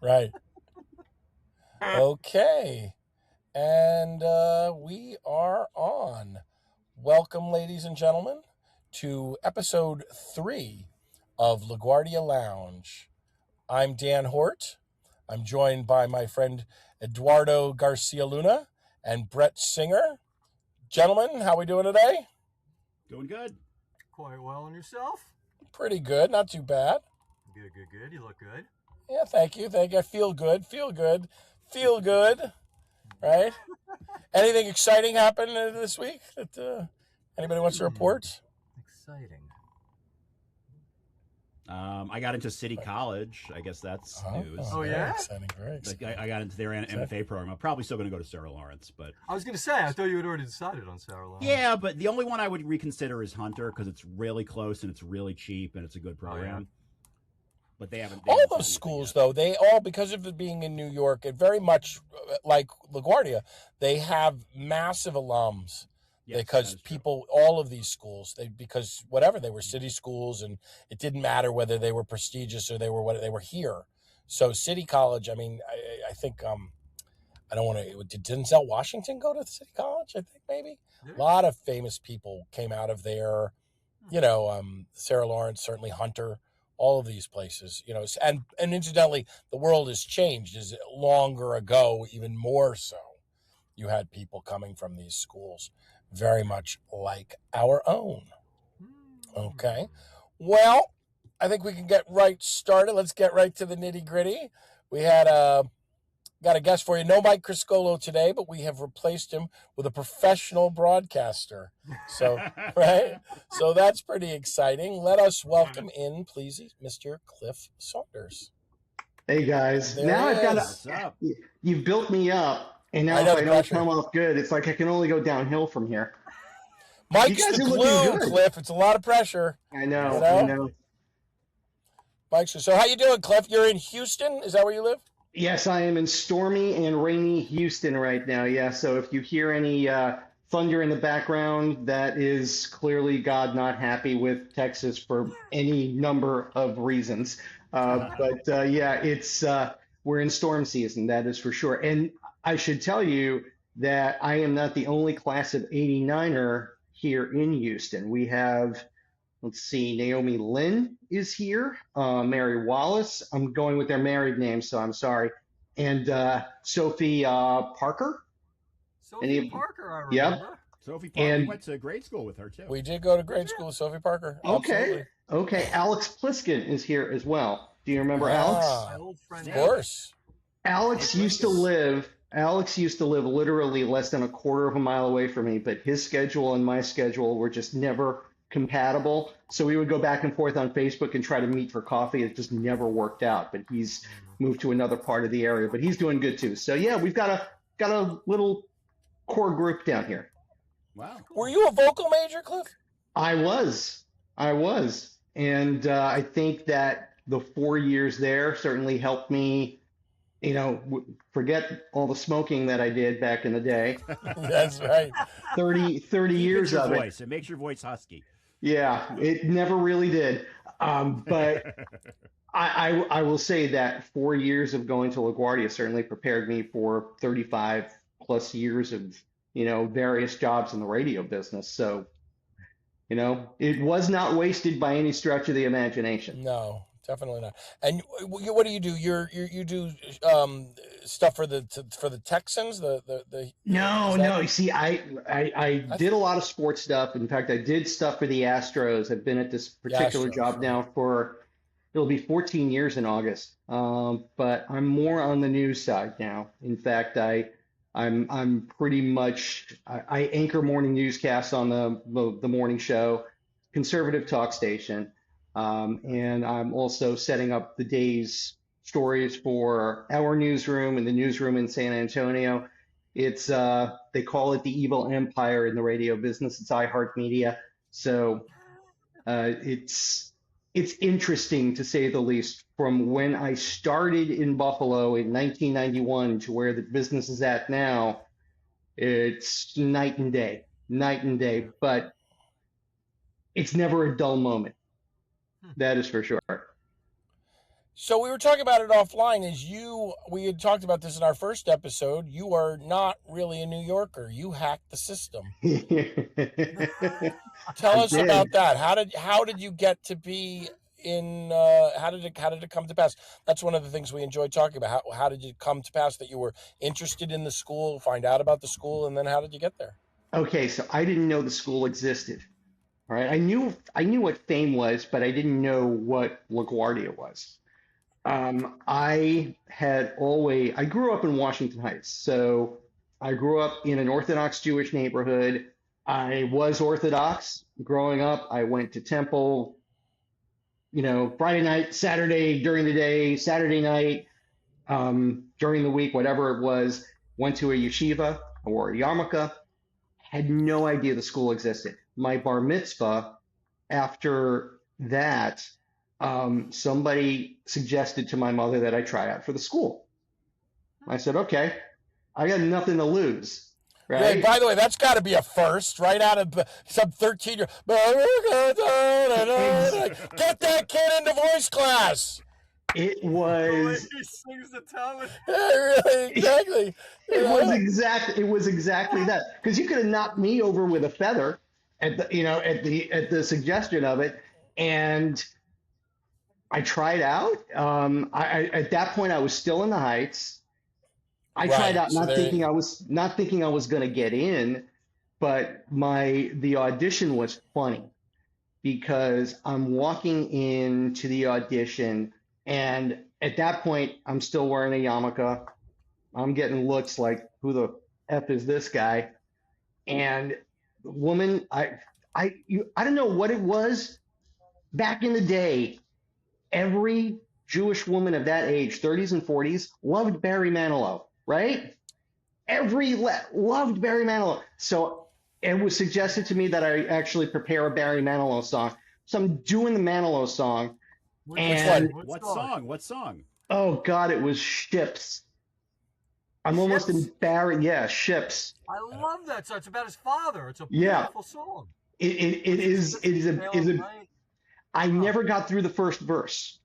Right. Okay. And we are on. Welcome, ladies and gentlemen, to episode 3 of LaGuardia Lounge. I'm Dan Hort. I'm joined by my friend Eduardo Garcia Luna and Brett Singer. Gentlemen, how we doing today? Doing good. Quite well. And yourself? Pretty good. Not too bad. Good. You look good. Yeah, thank you. I feel good. Right? Anything exciting happened this week that anybody wants to report? Exciting. I got into City College. I guess that's news. Oh, yeah? Exciting, very exciting. I got into their MFA program. I'm probably still going to go to Sarah Lawrence, but I was going to say, I thought you had already decided on Sarah Lawrence. yeah, but the only one I would reconsider is Hunter because it's really close and it's really cheap and it's a good program. But they haven't. All those schools, though, they all, because of it being in New York, and very much like LaGuardia, they have massive alums. Yes, because people, all of these schools, because whatever, they were city schools, and it didn't matter whether they were prestigious or they were here. So City College, I mean, I think I don't want to. Did Denzel Washington go to City College? I think maybe a lot of famous people came out of there. Sarah Lawrence, certainly Hunter. All of these places, and incidentally, the world has changed. Is longer ago, even more so. You had people coming from these schools, very much like our own. Okay, well, I think we can get right started. Let's get right to the nitty gritty. We got a guest for you. No Mike Criscolo today, but we have replaced him with a professional broadcaster. So, right? So that's pretty exciting. Let us welcome in, please, Mr. Cliff Saunders. Hey, guys. There now he I've is. got you've built me up, and now I know if I the don't pressure. come off good, it's like I can only go downhill from here. Mike's You guys the are looking glue, good. Cliff. It's a lot of pressure. I know. You I know? know. Mike's. So how you doing, Cliff? You're in Houston? Is that where you live? Yes, I am in stormy and rainy Houston right now. Yeah, so if you hear any thunder in the background, that is clearly God not happy with Texas for any number of reasons. It's we're in storm season, that is for sure. And I should tell you that I am not the only class of '89er here in Houston. We have, let's see, Naomi Lynn is here, Mary Wallace. I'm going with their married names, so I'm sorry. And Sophie Parker. Sophie Parker, I remember. Yep. Sophie Parker. And- We went to grade school with her too. We did go to grade school with Sophie Parker. Okay. Alex Pliskin is here as well. Do you remember Alex? My old friend. Of course. Alex used to live literally less than a quarter of a mile away from me, but his schedule and my schedule were just never compatible. So we would go back and forth on Facebook and try to meet for coffee. It just never worked out, but he's moved to another part of the area, but he's doing good too. So yeah, we've got a little core group down here. Wow. Were you a vocal major, Cliff? I was. And I think that the 4 years there certainly helped me, forget all the smoking that I did back in the day. That's right. 30 years of it. It makes your voice husky. Yeah, it never really did. But I will say that 4 years of going to LaGuardia certainly prepared me for 35 plus years of, various jobs in the radio business. So, it was not wasted by any stretch of the imagination. No, definitely not. And what do? You do stuff for the Texans. No. You see, I did a lot of sports stuff. In fact, I did stuff for the Astros. I've been at this particular job now for it'll be 14 years in August. But I'm more on the news side now. In fact, I'm pretty much I anchor morning newscasts on the morning show, conservative talk station, and I'm also setting up the day's stories for our newsroom and the newsroom in San Antonio. It's they call it the evil empire in the radio business. It's iHeartMedia, so it's interesting to say the least. From when I started in Buffalo in 1991 to where the business is at now, it's night and day, but it's never a dull moment. That is for sure. So we were talking about it offline. We had talked about this in our first episode. You are not really a New Yorker. You hacked the system. Tell us about that. How did you get to be in? How did it come to pass? That's one of the things we enjoyed talking about. How did it come to pass that you were interested in the school, find out about the school, and then how did you get there? Okay, so I didn't know the school existed. All right, I knew what Fame was, but I didn't know what LaGuardia was. I grew up in Washington Heights, so I grew up in an Orthodox Jewish neighborhood. I was Orthodox growing up. I went to temple, Friday night, Saturday during the day, Saturday night, during the week, whatever it was. Went to a yeshiva. I wore a yarmulke. Had no idea the school existed. My bar mitzvah, after that, somebody suggested to my mother that I try out for the school. I said, okay, I got nothing to lose, right? Yeah, by the way, that's got to be a first, right out of some 13-year. Get that kid into voice class. It was. He sings the Talmud. Really, exactly. It was exactly that. Because you could have knocked me over with a feather at the suggestion of it, and I tried out. At that point, I was still in the Heights. I tried out, not thinking I was going to get in, but the audition was funny because I'm walking into the audition, and at that point, I'm still wearing a yarmulke. I'm getting looks like, who the F is this guy? And the woman, I don't know what it was. Back in the day, every Jewish woman of that age, 30s and 40s, loved Barry Manilow, right? Loved Barry Manilow. So it was suggested to me that I actually prepare a Barry Manilow song. So I'm doing the Manilow song. What song? Oh God, it was Ships. I'm almost embarrassed. Yeah, Ships. I love that song. It's about his father. It's a beautiful song. It is I never got through the first verse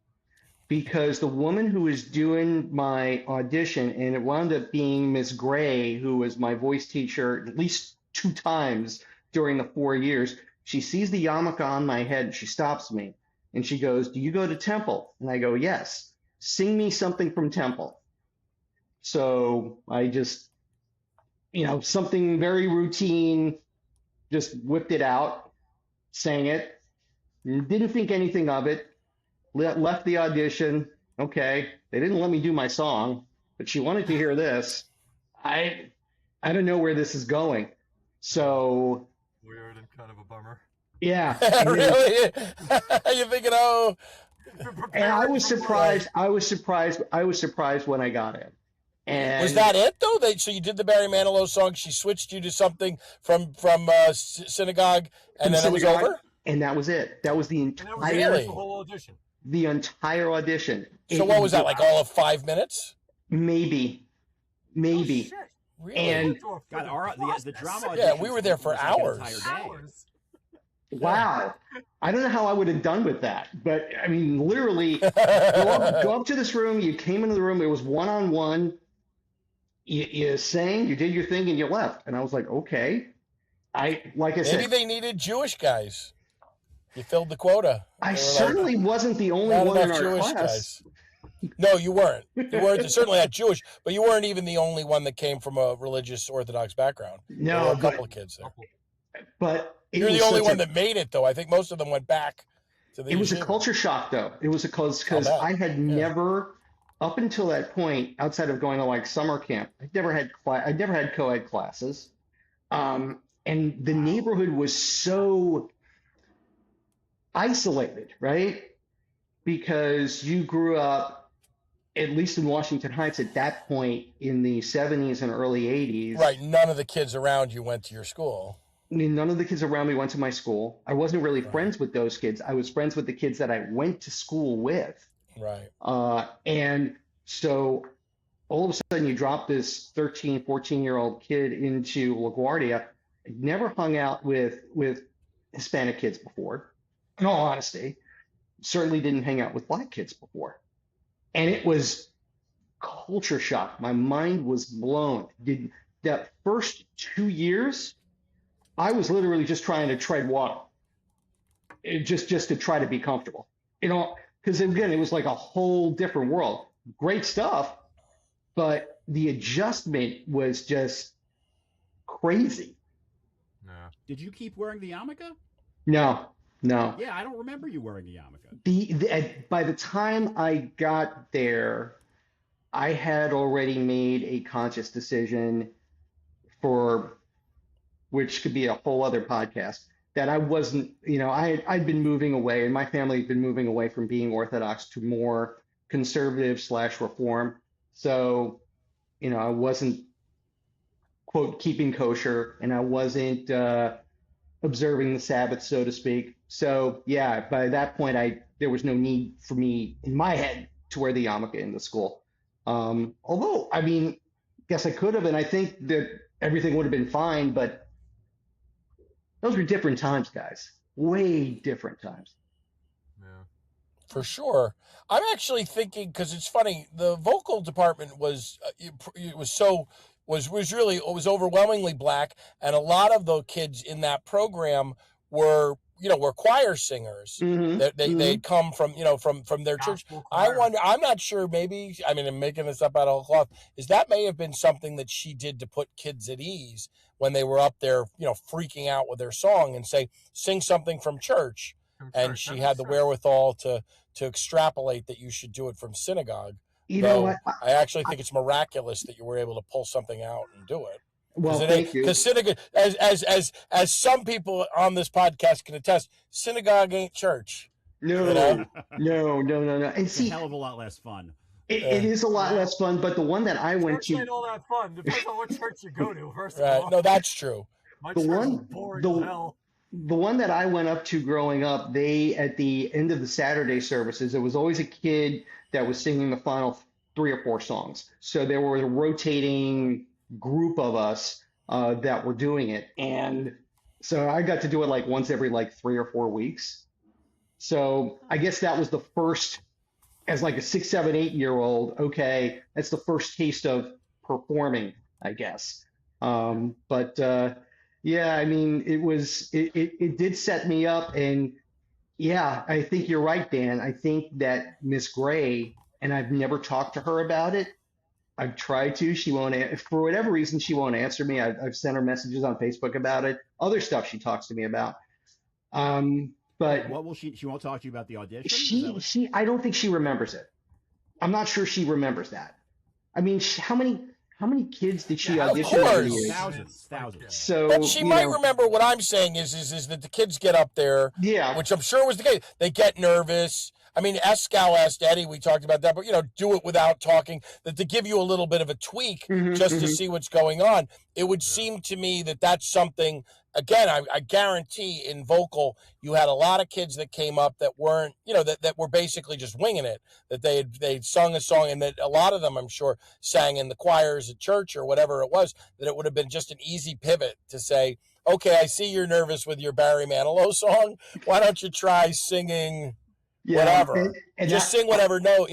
because the woman who was doing my audition, and it wound up being Miss Gray, who was my voice teacher at least 2 times during the 4 years, she sees the yarmulke on my head and she stops me and she goes, "Do you go to Temple?" And I go, "Yes." "Sing me something from Temple." So I just, something very routine, just whipped it out, sang it, didn't think anything of it, left the audition. Okay, they didn't let me do my song, but she wanted to hear this. I don't know where this is going. So weird and kind of a bummer. Yeah. Really? You're thinking, oh. And I was surprised when I got in. And was that it though? So you did the Barry Manilow song. She switched you to something from synagogue, and then it was over. And that was it. That was the entire whole audition. The entire audition. So what was that, like all of 5 minutes? Maybe. Oh, shit. Really? And the drama. Yeah, we were there for hours. Wow. I don't know how I would have done with that, but I mean, literally, go up to this room. You came into the room. It was one-on-one. You sang, you did your thing, and you left. And I was like, okay. Maybe they needed Jewish guys. You filled the quota. I certainly wasn't the only one in our Jewish class. Guys. No, you weren't. You weren't certainly not Jewish, but you weren't even the only one that came from a religious Orthodox background. No, there were a couple of kids there. But you're the only one that made it, though. I think most of them went back to the. It was a culture shock, though. It was because I had never, up until that point, outside of going to like summer camp, I'd never had co-ed classes, and the neighborhood was so isolated, right? Because you grew up, at least in Washington Heights at that point in the 70s and early 80s. Right. None of the kids around you went to your school. I mean, none of the kids around me went to my school. I wasn't really friends with those kids. I was friends with the kids that I went to school with. Right. And so all of a sudden you drop this 13, 14-year-old kid into LaGuardia. I never hung out with Hispanic kids before, in all honesty. Certainly didn't hang out with Black kids before. And it was culture shock. My mind was blown. That first 2 years, I was literally just trying to tread water, just to try to be comfortable. Because again, it was like a whole different world. Great stuff, but the adjustment was just crazy. Yeah. Did you keep wearing the yarmulke? No. Yeah, I don't remember you wearing the yarmulke. By the time I got there, I had already made a conscious decision which could be a whole other podcast, that I wasn't, I'd been moving away, and my family had been moving away from being Orthodox to more conservative/reform. So, I wasn't, quote, keeping kosher, and I wasn't observing the Sabbath, so to speak. So, yeah, by that point, there was no need for me in my head to wear the yarmulke in the school. Although, I mean, guess I could have, and I think that everything would have been fine, but those were different times, guys. Way different times. Yeah. For sure. I'm actually thinking, because it's funny, the vocal department was overwhelmingly black, and a lot of the kids in that program were choir singers. Mm-hmm. They'd come from their church. Gospel I choir. wonder, I'm not sure, maybe, I mean, I'm making this up out of cloth, that may have been something that she did to put kids at ease when they were up there, freaking out with their song, and sing something from church. And she had the wherewithal to extrapolate that you should do it from synagogue. You know what? I actually think it's miraculous that you were able to pull something out and do it. Well, thank you. Because synagogue, as some people on this podcast can attest, synagogue ain't church. No. And see, it's a hell of a lot less fun. It is a lot less fun, but the one that I went Church to ain't all that fun. Depends on what church you go to, first of Right. all. No, that's true. My the church one- is boring the- as hell. the one that I went up to growing up, at the end of the Saturday services, there was always a kid that was singing the final 3 or 4 songs. So there was a rotating group of us that were doing it. And so I got to do it like once every 3 or 4 weeks. So I guess that was the first, as like a 6, 7, 8-year-old, okay, that's the first taste of performing, I guess. Yeah, I mean, it did set me up, and yeah, I think you're right, Dan. I think that Miss Gray, and I've never talked to her about it. I've tried to. She won't, for whatever reason, she won't answer me. I've sent her messages on Facebook about it. Other stuff she talks to me about. But what will she won't talk to you about the audition? I don't think she remembers it. I'm not sure she remembers that. I mean, how many kids did she audition? Of over course. the years? Thousands. So, But she might remember. What I'm saying is that the kids get up there, Yeah. which I'm sure was the case. They get nervous. I mean, Escal asked Eddie, we talked about that, but, do it without talking, that to give you a little bit of a tweak just to see what's going on. It would seem to me that that's something, again, I guarantee in vocal, you had a lot of kids that came up that weren't, that were basically just winging it, that they'd sung a song, and that a lot of them, I'm sure, sang in the choirs at church or whatever it was, that it would have been just an easy pivot to say, okay, I see you're nervous with your Barry Manilow song. Why don't you try singing whatever? And just sing whatever note,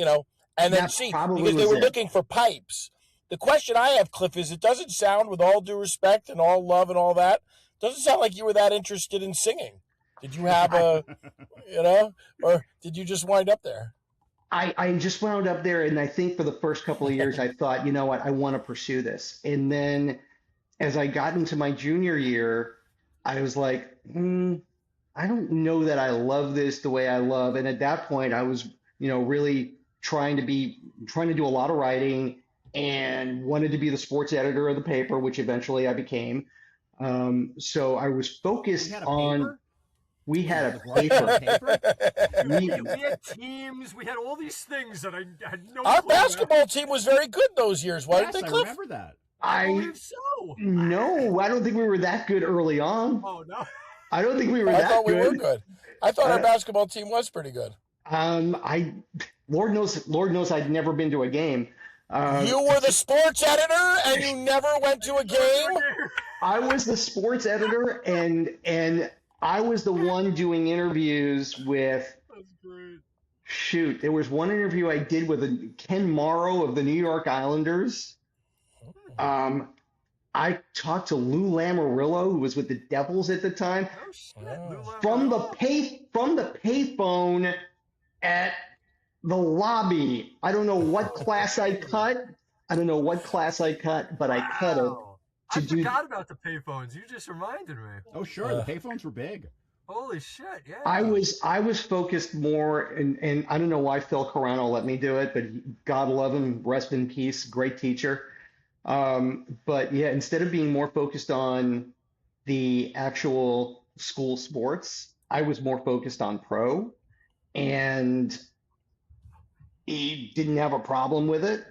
and then see, because they were looking for pipes. The question I have, Cliff, is it doesn't sound, with all due respect and all love and all that, doesn't sound like you were that interested in singing. Did you have or did you just wind up there? I just wound up there, and I think for the first couple of years, I thought, you know what, I want to pursue this. And then as I got into my junior year, I was like, I don't know that I love this the way I love. And at that point, I was, really trying to do a lot of writing and wanted to be the sports editor of the paper, which eventually I became. So I was focused on. We had a paper. We had teams. We had all these things that I had no. Our clue basketball team was very good those years, wasn't Yes, they, I Cliff? remember that. I believe so. No, I don't think we were that good early on. Oh no. I don't think we were I that thought we good. were good. I thought our basketball team was pretty good. Lord knows I'd never been to a game. You were the sports editor and you never went to a game? I was the sports editor, and I was the one doing interviews with That's great. shoot, there was one interview I did with Ken Morrow of the New York Islanders. I talked to Lou Lamoriello, who was with the Devils at the time, Oh shit! from the payphone at the lobby. I don't know what class I cut. But I cut it. I forgot about the payphones. You just reminded me. Oh, sure. The payphones were big. Holy shit! Yeah. I was focused more, and I don't know why Phil Carano let me do it, but God love him, rest in peace, great teacher. But yeah, instead of being more focused on the actual school sports, I was more focused on pro, and he didn't have a problem with it.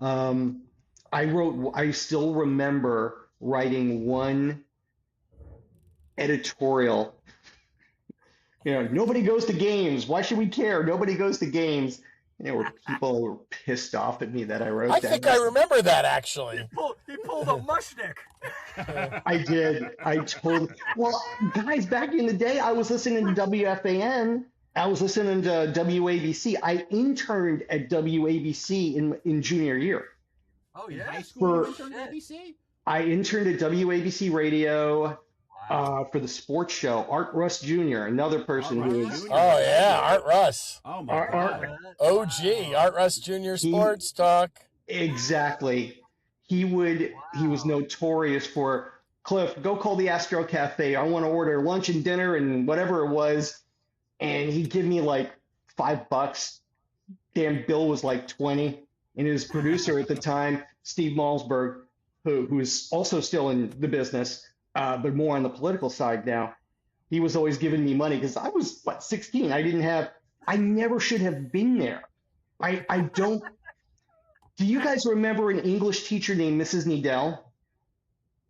I still remember writing one editorial. Nobody goes to games. Why should we care? Nobody goes to games. Where people were pissed off at me that I wrote that. I think I remember that, actually. He pulled a Mushnick. I did. Well, guys, back in the day, I was listening to WFAN. I was listening to WABC. I interned at WABC in junior year. Oh, yeah? High school you interned at ABC? I interned at WABC Radio for the sports show. Art Russ Jr., another person who is... Oh, yeah, Art Russ. Oh, my God. OG, Art Russ Jr. Sports Talk. Exactly. He was notorious for, Cliff, go call the Astro Cafe. I want to order lunch and dinner and whatever it was. And he'd give me like $5. Damn bill was like 20. And his producer at the time, Steve Malmsberg, who is also still in the business, but more on the political side now, he was always giving me money because I was, 16. I never should have been there. I don't. Do you guys remember an English teacher named Mrs. Needell?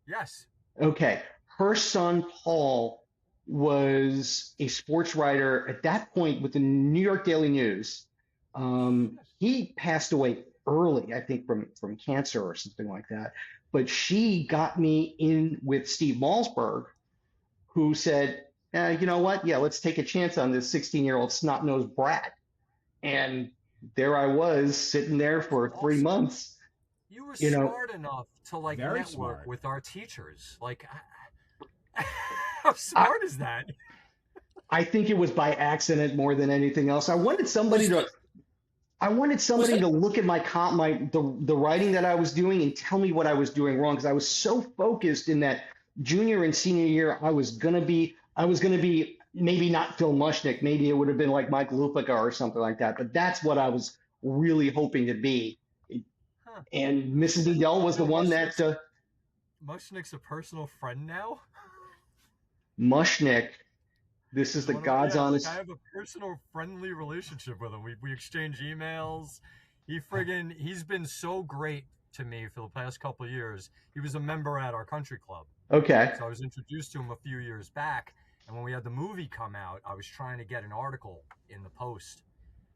Yes. Okay. Her son, Paul, was a sports writer at that point with the New York Daily News. He passed away early, I think, from cancer or something like that. But she got me in with Steve Malmsberg, who said, you know what? Yeah, let's take a chance on this 16-year-old snot-nosed brat. And there I was sitting there for 3 months. You were smart enough to Very network smart. with our teachers. How smart is that? I think it was by accident more than anything else. I wanted somebody to look at the writing that I was doing and tell me what I was doing wrong, because I was so focused in that junior and senior year. I was gonna be maybe not Phil Mushnick, maybe it would have been like Mike Lupica or something like that. But that's what I was really hoping to be. Huh. And Mrs. Needell was the one that Mushnick's a personal friend now. Mushnick. This is the God's honest. I have a personal friendly relationship with him. We exchange emails. He's been so great to me for the past couple of years. He was a member at our country club. Okay. So I was introduced to him a few years back. And when we had the movie come out, I was trying to get an article in the Post.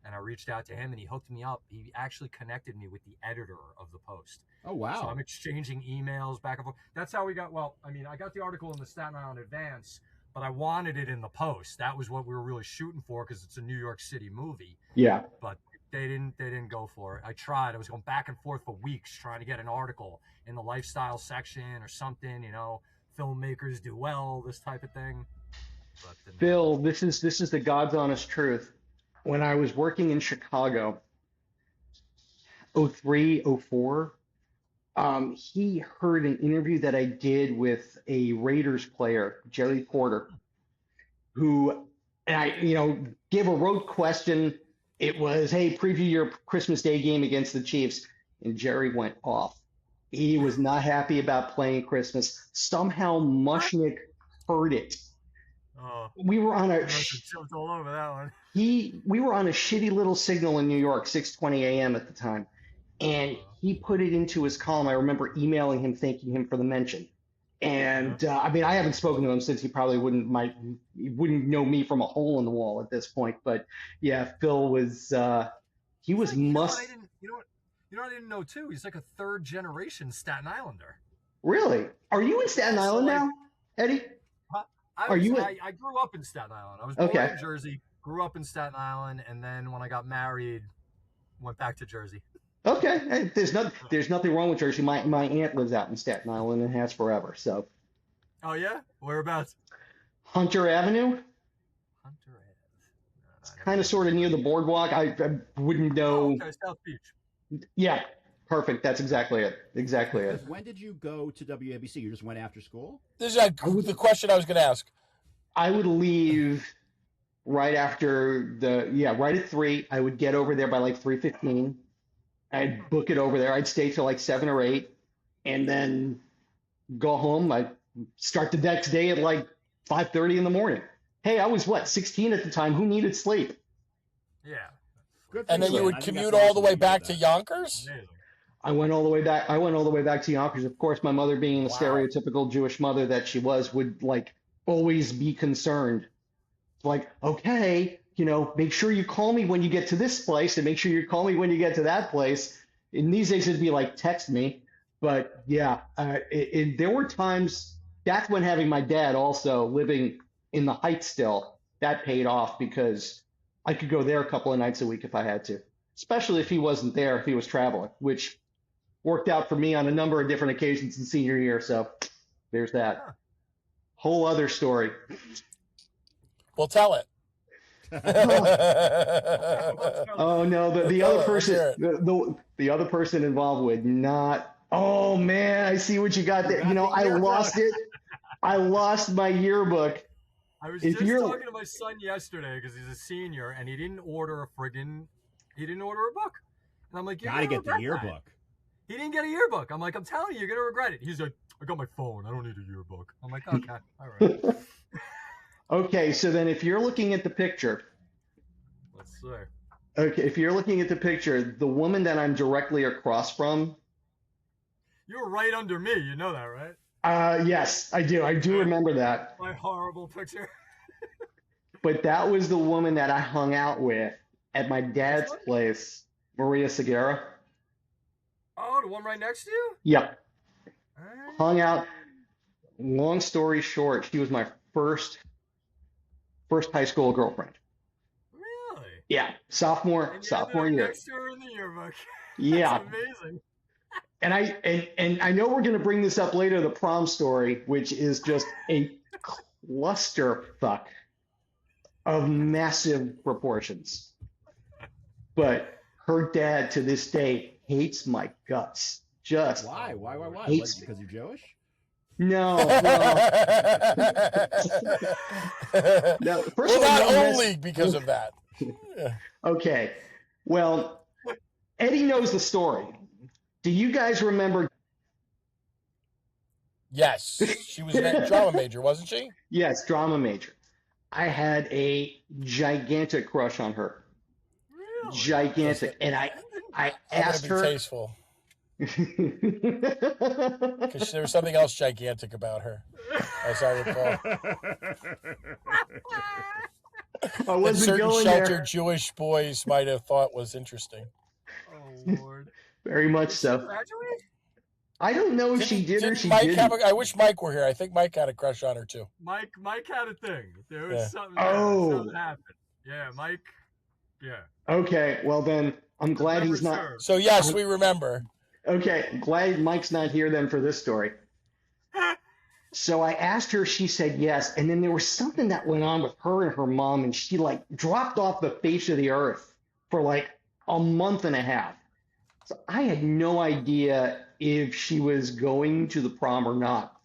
And I reached out to him and he hooked me up. He actually connected me with the editor of the Post. Oh, wow. So I'm exchanging emails back and forth. That's how we got, I got the article in the Staten Island Advance, but I wanted it in the Post. That was what we were really shooting for because it's a New York City movie. Yeah. But they didn't go for it. I tried. I was going back and forth for weeks trying to get an article in the lifestyle section or something, filmmakers do well, this type of thing. But Phil, this is the God's honest truth. When I was working in Chicago, 03, 04, he heard an interview that I did with a Raiders player, Jerry Porter, who, and I, gave a rote question. It was, hey, preview your Christmas Day game against the Chiefs. And Jerry went off. He was not happy about playing Christmas. Somehow Mushnick heard it. We were on all over that one. We were on a shitty little signal in New York, 6:20 a.m. at the time, and he put it into his column. I remember emailing him, thanking him for the mention. And I haven't spoken to him since. He probably wouldn't know me from a hole in the wall at this point. But yeah, Phil was he was must. You know what I didn't know too? He's like a third generation Staten Islander. Really? Are you in Staten Island now, Eddie? I grew up in Staten Island. I was born in Jersey, Grew up in Staten Island, and then when I got married, went back to Jersey. Okay, hey, there's nothing wrong with Jersey. My aunt lives out in Staten Island and has forever. So Oh yeah, whereabouts? Hunter Avenue, Hunter Ave. it's kind of sort of near the boardwalk. I wouldn't know. Oh, okay, South Beach. Yeah, perfect. That's exactly it. Exactly it. Because when did you go to WABC? You just went after school? This is the question I was going to ask. I would leave right after right at 3. I would get over there by like 3:15. I'd book it over there. I'd stay till like 7 or 8, and then go home. I'd start the next day at like 5:30 in the morning. Hey, I was 16 at the time. Who needed sleep? Yeah. Good for And then you man. would I think commute that's all the awesome way that you back did to that. Yonkers? Amazing. I went all the way back. I went all the way back to Yonkers. Of course, my mother, being the Wow. stereotypical Jewish mother that she was, would like always be concerned. Like, okay, make sure you call me when you get to this place, and make sure you call me when you get to that place. In these days, it'd be like, text me. But yeah, there were times. That's when having my dad also living in the Heights still, that paid off, because I could go there a couple of nights a week if I had to, especially if he wasn't there, if he was traveling, which worked out for me on a number of different occasions in senior year. So there's that. Yeah. Whole other story. Well, tell it. Oh no, the Tell other it, let's person, hear it. the other person involved would not. Oh man, I see what you got there. I lost it. I lost my yearbook. I was If just you're- talking to my son yesterday because he's a senior and he didn't order a book. And I'm like, you're Gotta gonna get the regret that. yearbook. He didn't get a yearbook. I'm like, I'm telling you, you're gonna regret it. He's like, I got my phone. I don't need a yearbook. I'm like, okay, all right. Okay, so then if you're looking at the picture, Let's see. okay, if you're looking at the picture, the woman that I'm directly across from, You were right under me. You know that, right? yes, I do. I do remember that. My horrible picture. But that was the woman that I hung out with at my dad's place, Maria Segura. Oh, the one right next to you? Yep. Alright. Hung out. Long story short, she was my first high school girlfriend. Really? Yeah, sophomore And you ended up year. next to her in the yearbook. Yeah, That's amazing. and I know we're gonna bring this up later, the prom story, which is just a clusterfuck of massive proportions. But her dad to this day hates my guts. Just Why? Hates Like, because you're Jewish? no. No, first Well, of all, not no, only because of that. okay. Well, Eddie knows the story. Do you guys remember? Yes, she was a drama major, wasn't she? Yes, drama major. I had a gigantic crush on her. Really? Gigantic. And I I'm asked gonna be her. tasteful because there was something else gigantic about her, as I recall. I That wasn't certain going sheltered there. Jewish boys might have thought was interesting. Oh, Lord. Very much Did she so. graduate? I don't know if she did or Didn't she Mike didn't. have I wish Mike were here. I think Mike had a crush on her too. Mike had a thing. There was Yeah. something. Oh. Something happened. Yeah, Mike. Yeah. Okay, well then, I'm glad he's Memory not. serves. So yes, we remember. Okay, glad Mike's not here then for this story. So I asked her, she said yes, and then there was something that went on with her and her mom, and she like dropped off the face of the earth for like a month and a half. So I had no idea if she was going to the prom or not.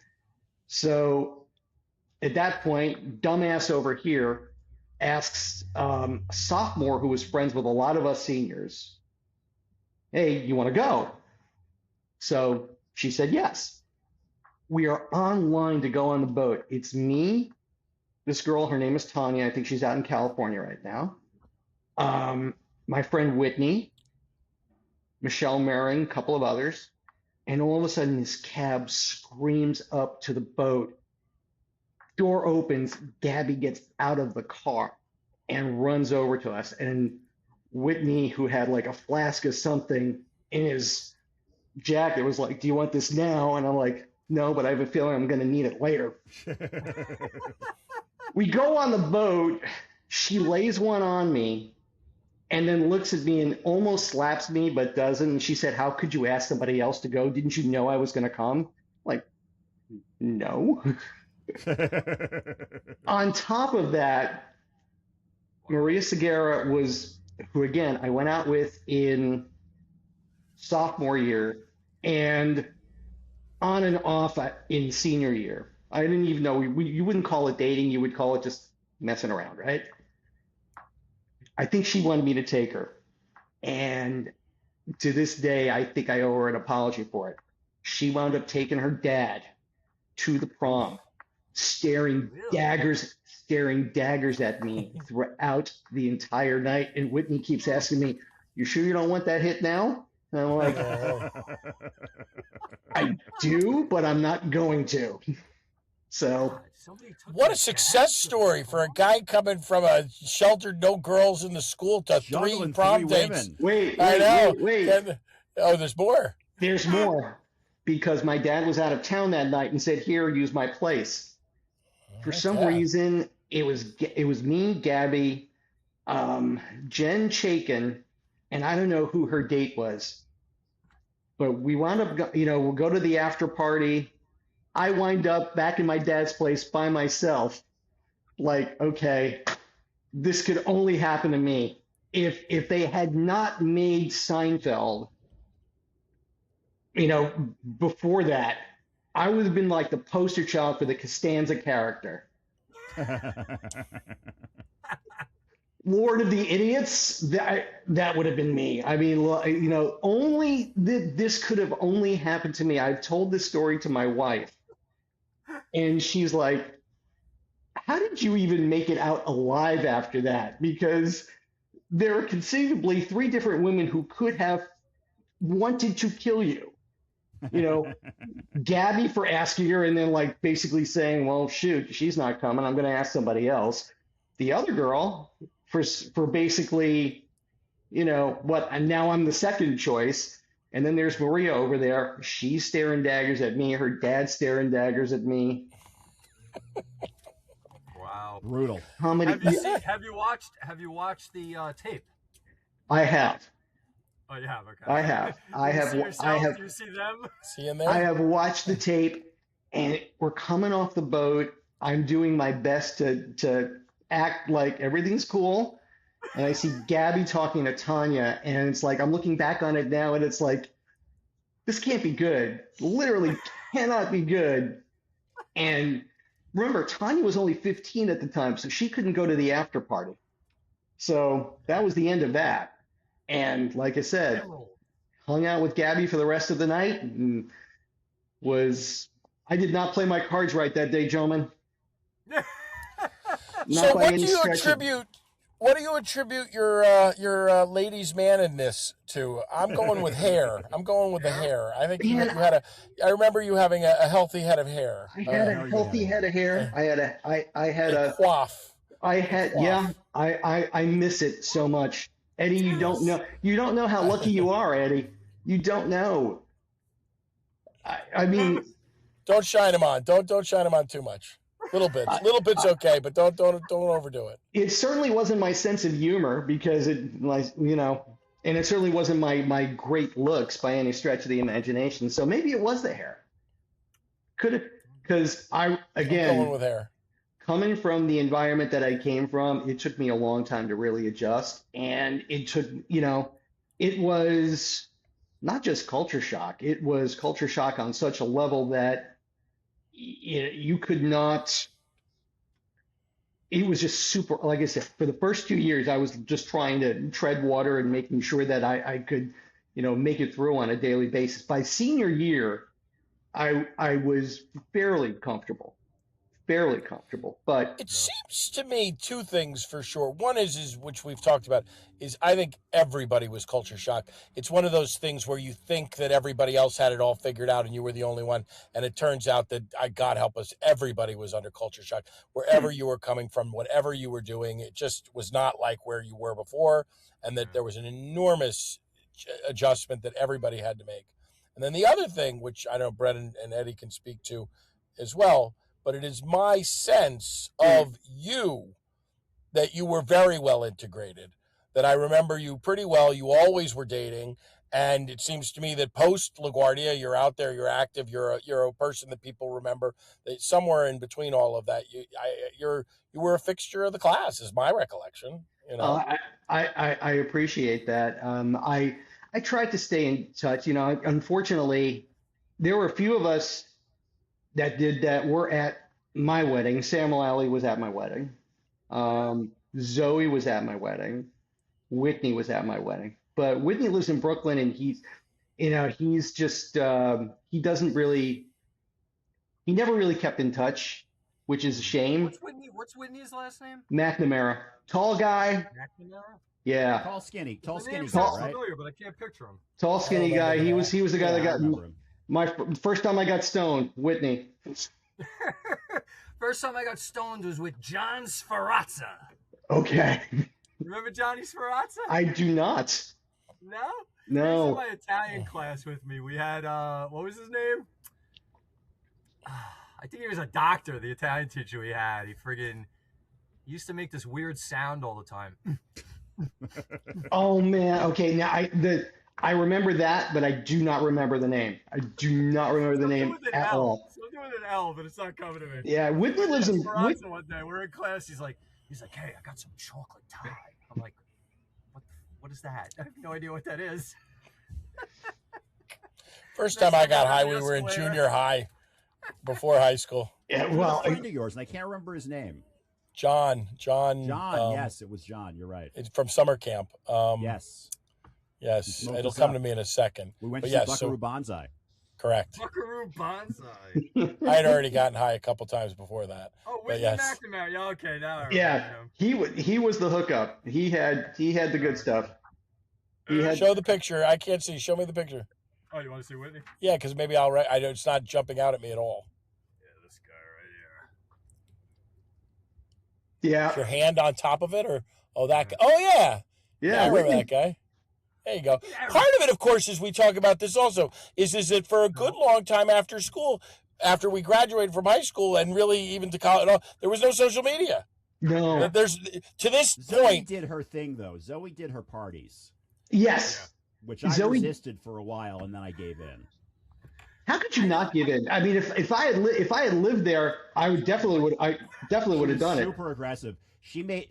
So at that point, dumbass over here asks a sophomore who was friends with a lot of us seniors, hey, you want to go? So she said yes. We are online to go on the boat. It's me, this girl, her name is Tanya. I think she's out in California right now. My friend Whitney, Michelle Maring, a couple of others. And all of a sudden, this cab screams up to the boat. Door opens. Gabby gets out of the car and runs over to us. And Whitney, who had like a flask of something in his jacket, was like, do you want this now? And I'm like, no, but I have a feeling I'm going to need it later. We go on the boat. She lays one on me and then looks at me and almost slaps me, but doesn't. And she said, "How could you ask somebody else to go? Didn't you know I was going to come?" Like, no. On top of that, Maria Segura was, who again, I went out with in sophomore year and on and off in senior year. I didn't even know, you wouldn't call it dating, you would call it just messing around, right? I think she wanted me to take her. And to this day, I think I owe her an apology for it. She wound up taking her dad to the prom, staring daggers at me throughout the entire night. And Whitney keeps asking me, "You sure you don't want that hit now?" And I'm like, "I do, but I'm not going to." So, what a success story for a guy coming from a sheltered, no girls in the school to three prom dates. Wait. Oh, there's more. There's more, because my dad was out of town that night and said, "Here, use my place." For some reason, it was me, Gabby, Jen Chaikin, and I don't know who her date was. But we wound up, we'll go to the after party. I wind up back in my dad's place by myself. Like, okay, this could only happen to me. If they had not made Seinfeld, before that, I would have been like the poster child for the Costanza character. Lord of the Idiots, that would have been me. I mean, only this could have only happened to me. I've told this story to my wife, and she's like, "How did you even make it out alive after that?" Because there are conceivably 3 different women who could have wanted to kill you. Gabby for asking her and then like basically saying, "Well, shoot, she's not coming. I'm going to ask somebody else." The other girl for basically, and now I'm the second choice. And then there's Maria over there. She's staring daggers at me. Her dad's staring daggers at me. Wow. Brutal. Have you watched the tape? I have. Oh, you have? Okay. I have. Do you see them? See him there? I have watched the tape, and we're coming off the boat. I'm doing my best to act like everything's cool. And I see Gabby talking to Tanya, and it's like, I'm looking back on it now, and it's like, this can't be good. Literally cannot be good. And remember, Tanya was only 15 at the time, so she couldn't go to the after party. So that was the end of that. And like I said, hung out with Gabby for the rest of the night, and I did not play my cards right that day, gentlemen. So what do you attribute your ladies' man-ness to? I'm going with hair. I'm going with the hair. I think you had I remember you having a healthy head of hair. I had a healthy head of hair. I had a coif. I miss it so much. Eddie, you don't know how lucky you are, Eddie. You don't know. I mean, don't shine him on. Don't shine him on too much. Little bits okay, but don't overdo it. It certainly wasn't my sense of humor, because and it certainly wasn't my great looks by any stretch of the imagination. So maybe it was the hair. Could have, because I'm going with hair. Coming from the environment that I came from, it took me a long time to really adjust, and it took, it was not just culture shock. It was culture shock on such a level that you could not. It was just super. Like I said, for the first 2 years, I was just trying to tread water and making sure that I could, make it through on a daily basis. By senior year, I was fairly comfortable. But it seems to me 2 things for sure. One is which we've talked about, is I think everybody was culture shocked. It's one of those things where you think that everybody else had it all figured out and you were the only one, and it turns out that, God help us, everybody was under culture shock. Wherever you were coming from, whatever you were doing, it just was not like where you were before, and that there was an enormous adjustment that everybody had to make. And then the other thing, which I know Brett and Eddie can speak to as well, but it is my sense of you that you were very well integrated, that I remember you pretty well. You always were dating. And it seems to me that post LaGuardia, you're out there, you're active, you're a person that people remember. That somewhere in between all of that, you were a fixture of the class, is my recollection. You know, I appreciate that. I tried to stay in touch. You know, unfortunately, there were a few of us that did that were at my wedding. Sam Mullally was at my wedding. Zoe was at my wedding. Whitney was at my wedding. But Whitney lives in Brooklyn, and he's just he never really kept in touch, which is a shame. What's Whitney's last name? McNamara, tall guy. McNamara. Yeah. Tall, skinny guy, sounds right? familiar, but I can't picture him. Tall, skinny guy. He was the guy that got my first time I got stoned. Whitney. First time I got stoned was with John Sferrazza. Okay. Remember Johnny Sferrazza? I do not. No? No. He was in my Italian class with me. We had, what was his name? I think he was a doctor, the Italian teacher we had. He used to make this weird sound all the time. Oh, man. Okay, now I remember that, but I do not remember the name. I do not remember the name at all. Something with an L, but it's not coming to me. Yeah, Whitney lives in... One day, we're in class, he's like, hey, I got some chocolate tie. I'm like, what is that? I have no idea what that is. First time I got high, we were in junior high, before high school. Yeah, well, a friend of yours, and I can't remember his name. John. Yes, it was John. You're right. It's from summer camp. Yes. It'll come to me in a second. We went to see Buckaroo Banzai. Correct. Buckaroo Banzai. I had already gotten high a couple times before that. Oh, Whitney McNamara. Yeah, okay, now I remember him. He was the hookup. He had the good stuff. Show the picture. I can't see. Show me the picture. Oh, you want to see Whitney? Yeah, because maybe I'll write. It's not jumping out at me at all. Yeah, this guy right here. Yeah. Is your hand on top of it, or that guy? Oh yeah. Yeah, I remember that guy. There you go. Part of it, of course, is we talk about this also, is that for a good long time after school, after we graduated from high school and really even to college, there was no social media. No. There's to this Zoe point. Did her thing though. Zoe did her parties. Yes. Which I resisted for a while, and then I gave in. How could you not give in? I mean, if I had lived there, I definitely would have done it. Super aggressive. She gave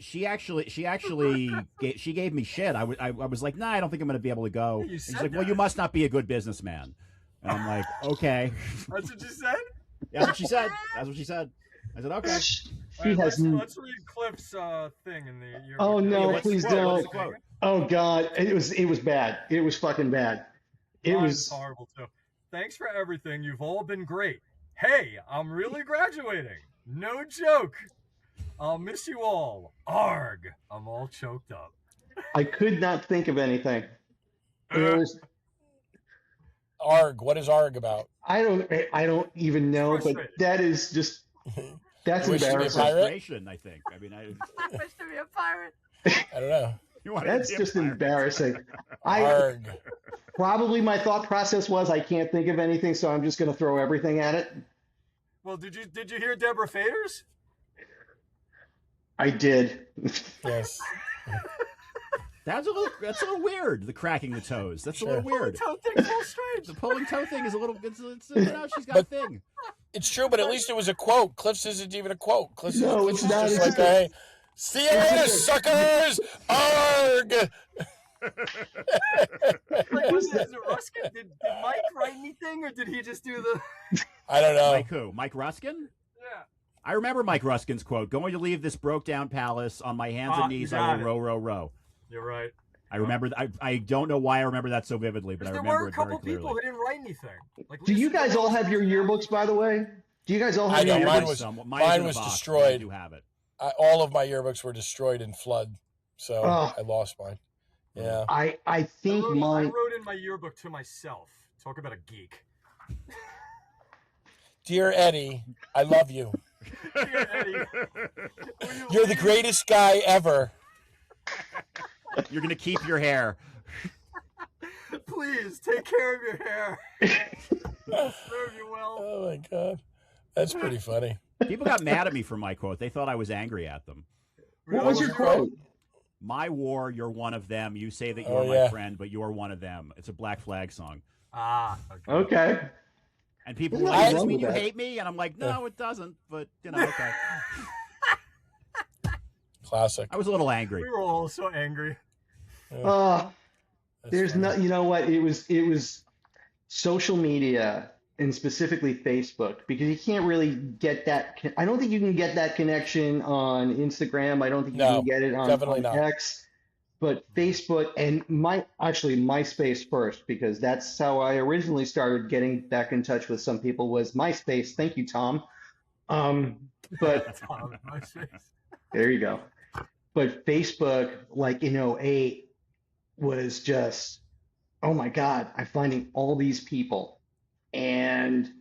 me shit. I was like, nah, I don't think I'm going to be able to go. She's like, well, you must not be a good businessman. And I'm like, okay. That's what you said? That's what she said. I said, okay. Let's read Cliff's thing in the. Oh no! Please don't. Oh God! It was bad. It was fucking bad. It was horrible too. Thanks for everything. You've all been great. Hey, I'm really graduating. No joke. I'll miss you all. Arg. I'm all choked up. I could not think of anything. Arg. What is Arg about? I don't even know, but that is just that's embarrassing. I think. I mean, I wish to be a pirate. I don't know. That's just embarrassing. Arg. Probably my thought process was I can't think of anything, so I'm just going to throw everything at it. Well, did you hear Deborah Faders? I did. Yes. That's a little weird. The cracking the toes. That's a little weird. The toe thing's so strange. The pulling toe thing is a little. She's got a thing. It's true, but at least it was a quote. Cliff's isn't even a quote. No, it's not. Just like a, see you later, suckers. Arg. Did Mike write anything, or did he just do the? I don't know. Mike who? Mike Ruskin? Yeah. I remember Mike Ruskin's quote: "Going to leave this broke down palace on my hands and knees. I will row, row, row." You're right. I remember. I don't know why I remember that so vividly, but I remember it very clearly. There were a couple people who didn't write anything. Like, do you guys all have your yearbooks, by the way? Do you guys all have your yearbooks? Mine was destroyed. I do have it. All of my yearbooks were destroyed in flood, so I lost mine. Yeah. I think mine. I wrote in my yearbook to myself. Talk about a geek. Dear Eddie, I love you. Dear Eddie, you're the greatest guy ever. You're going to keep your hair. Please take care of your hair. Serve you well. Oh my God, that's pretty funny. People got mad at me for my quote. They thought I was angry at them. What was your quote? My war, you're one of them. You say that you're my friend, but you're one of them. It's a Black Flag song. Ah, okay. And people were like, does this mean you hate me? And I'm like, no, it doesn't. But, okay. Classic. I was a little angry. We were all so angry. There's no, you know what? It was social media and specifically Facebook, because you can't really get that. I don't think you can get that connection on Instagram. I don't think you can get it on X, but Facebook and MySpace first, because that's how I originally started getting back in touch with some people, was MySpace. Thank you, Tom. But Tom, MySpace. There you go. But Facebook, like in 08, was just, oh my God, I'm finding all these people. And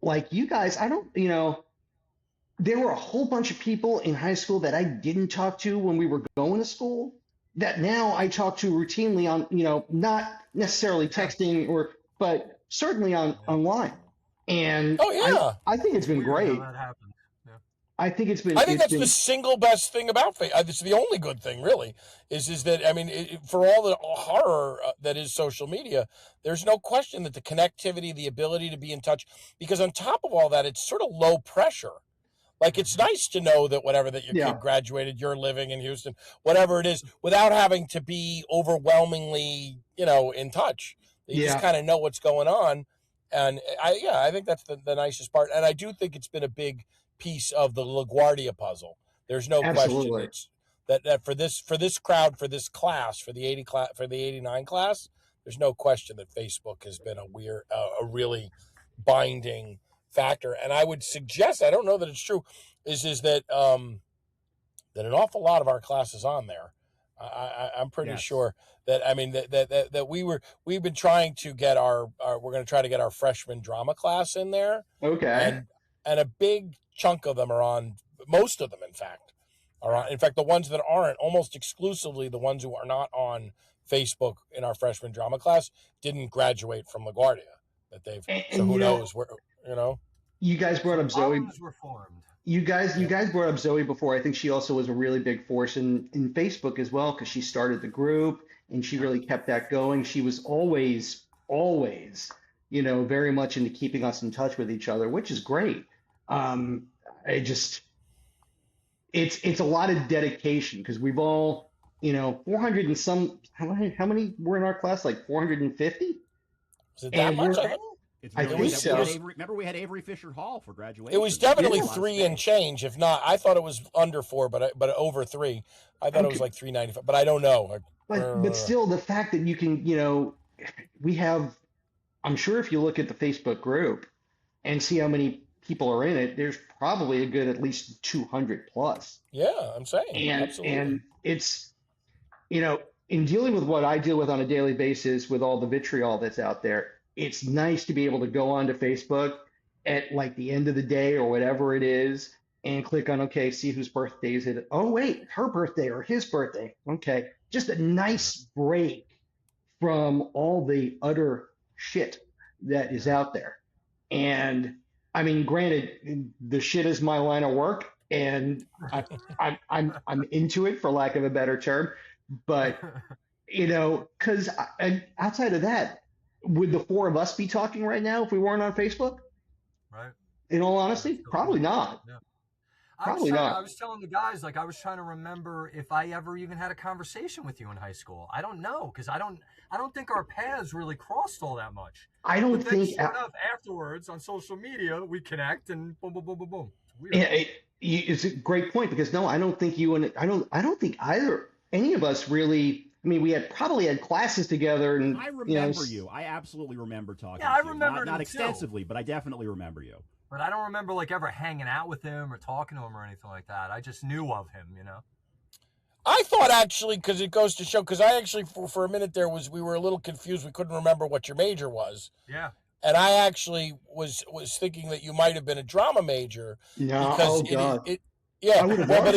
like you guys, there were a whole bunch of people in high school that I didn't talk to when we were going to school that now I talk to routinely on, not necessarily texting but certainly online. And I think it's been great. I think it's been. I think that's the single best thing about Facebook. It's the only good thing, really, is that, I mean, for all the horror that is social media, there's no question that the connectivity, the ability to be in touch, because on top of all that, it's sort of low pressure. Like, it's nice to know that whatever that your kid graduated, you're living in Houston, whatever it is, without having to be overwhelmingly, in touch. You just kind of know what's going on. And I think that's the nicest part. And I do think it's been a big piece of the LaGuardia puzzle. There's no question it's that for this crowd, for this class, for the 89 class, there's no question that Facebook has been a really binding factor. And I would suggest, I don't know that it's true, is that that an awful lot of our class is on there. I'm pretty sure that, I mean, that we've been trying to get we're going to try to get our freshman drama class in there. Okay. And a big chunk of them are on, most of them, in fact, are on. In fact, the ones that aren't, almost exclusively the ones who are not on Facebook in our freshman drama class, didn't graduate from LaGuardia. So who knows where, You guys brought up Zoe. Were formed. You guys brought up Zoe before. I think she also was a really big force in Facebook as well, because she started the group and she really kept that going. She was always, very much into keeping us in touch with each other, which is great. It's a lot of dedication, because we've all, 400 and some, how many were in our class? Like 450? Is it that much? I think so. Remember, we had Avery Fisher Hall for graduation. It was definitely 3 and change. If not, I thought it was under 4, but over 3. I thought it was like 395, but I don't know. But still, the fact that you can, we have, I'm sure if you look at the Facebook group and see how many people are in it, there's probably a good at least 200 plus. Yeah, I'm saying. Absolutely. And it's, in dealing with what I deal with on a daily basis with all the vitriol that's out there, it's nice to be able to go onto Facebook at like the end of the day or whatever it is and click on, okay, see whose birthday is it. Oh, wait, her birthday or his birthday. Okay. Just a nice break from all the utter shit that is out there. And I mean, granted, the shit is my line of work, and I'm into it, for lack of a better term. But because outside of that, would the 4 of us be talking right now if we weren't on Facebook? Right. In all honesty, probably not. Yeah. Probably not. I was telling the guys, I was trying to remember if I ever even had a conversation with you in high school. I don't know, because I don't think our paths really crossed all that much. I don't think. Sure enough, afterwards on social media, we connect and boom, boom, boom, boom, boom. It's weird. It's a great point, because I don't think you and I don't think either any of us really. I mean, we probably had classes together, and I remember you. I absolutely remember talking. Yeah, I remember not extensively, but I definitely remember you. But I don't remember ever hanging out with him or talking to him or anything like that. I just knew of him, I thought, actually, because it goes to show, because I actually, for a minute there, we were a little confused. We couldn't remember what your major was. Yeah. And I actually was thinking that you might have been a drama major. No, because God. Yeah, I would have loved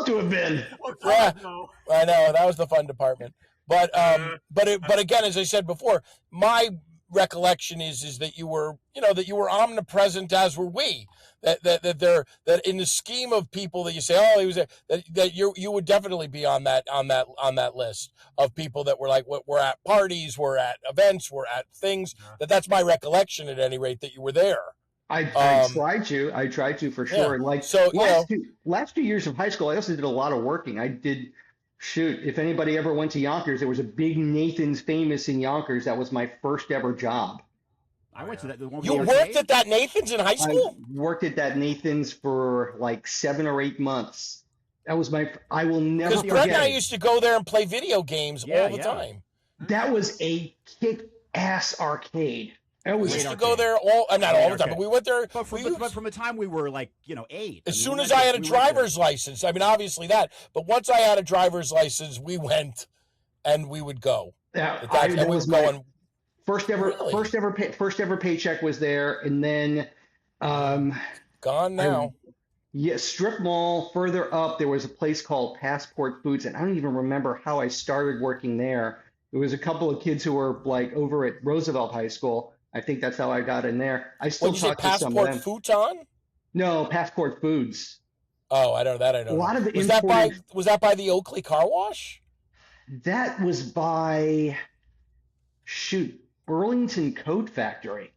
to have been. Yeah, I know, that was the fun department. But again, as I said before, my recollection is that you were, that you were omnipresent, as were we. That in the scheme of people that you say, oh, he was there, that you would definitely be on that list of people that were like, we're at parties, we're at events, we're at things. That's my recollection, at any rate, that you were there. I tried to for sure. And like last 2 years of high school, I also did a lot of working. I did if anybody ever went to Yonkers, there was a big Nathan's Famous in Yonkers. That was my first ever job. I went to that. You worked at that Nathan's in high school? I worked at that Nathan's for like 7 or 8 months. That was I will never forget. Because Brett and I used to go there and play video games all the time. That was a kick-ass arcade. We used to go there not all the time, but we went there. But from the time we were like, 8. As soon as I had a driver's license, I mean, obviously that. But once I had a driver's license, we went and we would go. Yeah, that was going. First ever paycheck was there, and then gone now. Strip mall further up, there was a place called Passport Foods, and I don't even remember how I started working there. It was a couple of kids who were like over at Roosevelt High School. I think that's how I got in there. I still talk to some of them. Passport Futon? No, Passport Foods. Oh, I don't know. A lot of the was that by the Oakley Car Wash? That was by Burlington Coat Factory.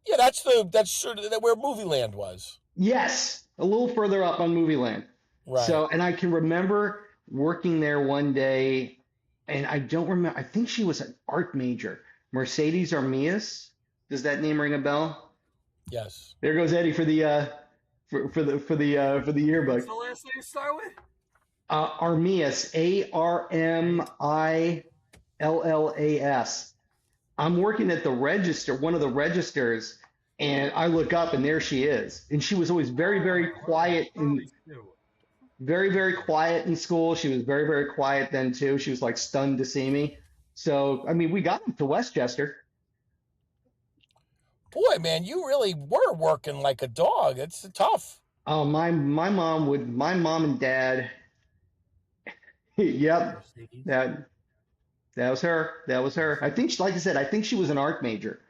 Yeah, that's sort of where Movie Land was. Yes, a little further up on Movie Land. Right. So, and I can remember working there one day, and I don't remember. I think she was an art major. Mercedes Armias. Does that name ring a bell? Yes. There goes Eddie for the yearbook. What's the last name start with? Armias. Armillas. I'm working at the register, one of the registers, and I look up and there she is. And she was always very, very quiet and very, very quiet in school. She was very, very quiet then too. She was like stunned to see me. So, I mean, we got them to Westchester. Boy, man, you really were working like a dog. It's tough. Oh, my mom and dad. Yep. That was her. That was her. I think, like I said, I think she was an art major.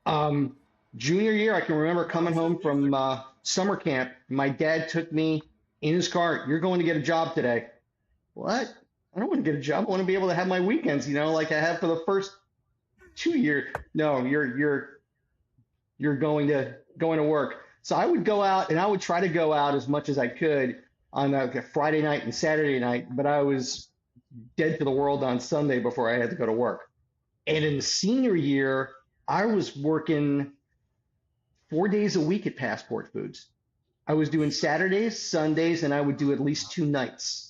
Junior year, I can remember coming home from summer camp. My dad took me in his car. You're going to get a job today. What? I don't want to get a job. I want to be able to have my weekends, like I have for the first 2 years. No, you're going to work. So I would go out, and I would try to go out as much as I could on a Friday night and Saturday night, but I was dead to the world on Sunday before I had to go to work. And in the senior year, I was working 4 days a week at Passport Foods. I was doing Saturdays, Sundays, and I would do at least 2 nights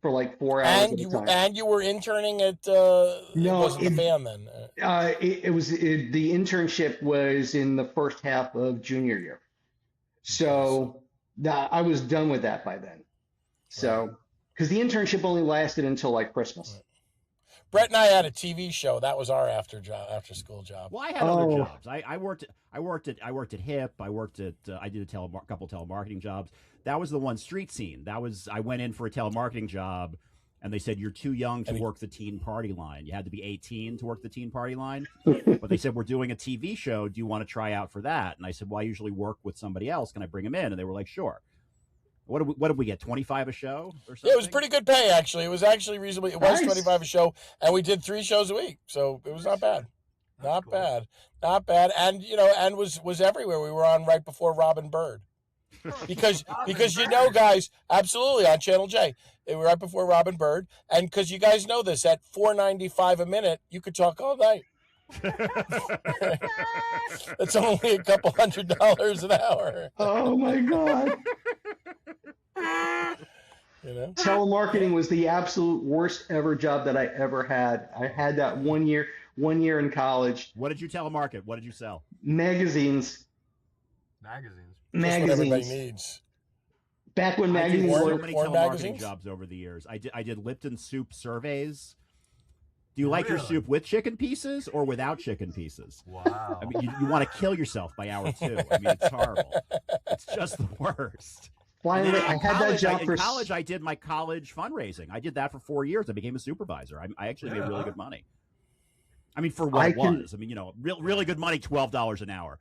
for like 4 hours at a time. And you were interning at no, it wasn't the band then. The internship was in the first half of junior year. So I was done with that by then. So, because the internship only lasted until like Christmas. Right. Brett and I had a TV show. That was our after school job. Well, I had other jobs. I worked at HIP. I did a couple telemarketing jobs. That was the one, Street Scene. I went in for a telemarketing job, and they said, you're too young to work the teen party line. You had to be 18 to work the teen party line. But they said, we're doing a TV show. Do you want to try out for that? And I said, well, I usually work with somebody else. Can I bring him in? And they were like, sure. What did we get? 25 a show or something? Yeah, it was pretty good pay, actually. It was actually reasonably. It was 25 a show, and we did 3 shows a week, so it was not bad. Not bad. And and was everywhere. We were on right before Robin Bird, because guys, absolutely on Channel J. They were right before Robin Bird, and because you guys know this, at $4.95 a minute, you could talk all night. It's only a couple $100 an hour. Oh my God. Telemarketing was the absolute worst ever job that I ever had. I had that 1 year in college. What did you telemarket? What did you sell? Magazines. Just what everybody needs. Back when magazines were so many telemarketing jobs over the years. I did Lipton soup surveys. Do you like your soup with chicken pieces or without chicken pieces? Wow. I mean, you want to kill yourself by hour 2. I mean, it's horrible. It's just the worst. Finally, I had that job in college. I did my college fundraising. I did that for 4 years. I became a supervisor. I actually made really good money. I mean, for what it was. I mean, really good money, $12 an hour.